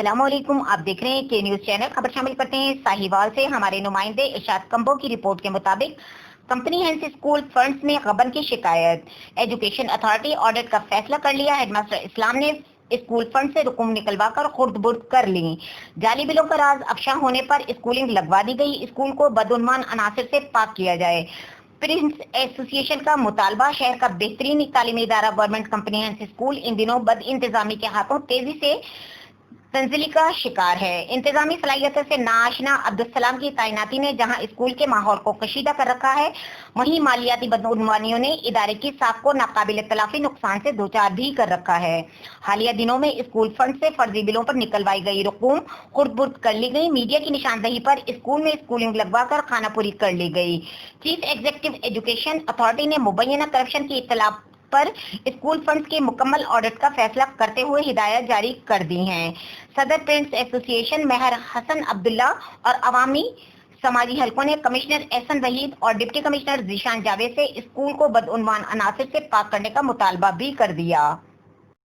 السلام علیکم، آپ دیکھ رہے ہیں کے نیوز چینل۔ خبر شامل کرتے ہیں ساہیوال سے۔ ہمارے نمائندے ارشاد کمبو کی رپورٹ کے مطابق کمپریہنسو اسکول فنڈز میں غبن کی شکایت، ایجوکیشن اتھارٹی آڈٹ کا فیصلہ کر لیا۔ ہیڈ ماسٹر اسلام نے اسکول فنڈ سے رقوم نکلوا کر خرد برد کر لی۔ جعلی بلوں کا راز افشا ہونے پر اسکولنگ لگوا دی گئی۔ اسکول کو بدعنوان عناصر سے پاک کیا جائے۔ پرنس ایسوسی ایشن کا مطالبہ، شہر کا بہترین تعلیمی ادارہ گورنمنٹ کمپریہنسو اسکول ان دنوں بد انتظامی کے ہاتھوں تیزی سے تنزلی کا شکار ہے۔ انتظامی صلاحیتوں سے ناآشنا عبدالسلام کی تعیناتی نے جہاں اسکول کے ماحول کو کشیدہ کر رکھا ہے، وہیں مالیاتی بدعنوانیوں نے ادارے کی ساکھ کو ناقابل تلافی نقصان سے دوچار بھی کر رکھا ہے۔ حالیہ دنوں میں اسکول فنڈ سے فرضی بلوں پر نکلوائی گئی رقوم خرد برد کر لی گئی۔ میڈیا کی نشاندہی پر اسکول میں اسکولنگ لگوا کر خانہ پوری کر لی گئی۔ چیف ایگزیکٹو ایجوکیشن اتھارٹی نے مبینہ کرپشن کی اطلاع پر اسکول فنڈز کے مکمل آڈٹ کا فیصلہ کرتے ہوئے ہدایات جاری کر دی ہیں۔ صدر پرنس ایسوسی ایشن مہر حسن عبداللہ اور عوامی سماجی حلقوں نے کمشنر احسن وحید اور ڈپٹی کمشنر ذیشان جاوید سے اسکول کو بدعنوان عناصر سے پاک کرنے کا مطالبہ بھی کر دیا۔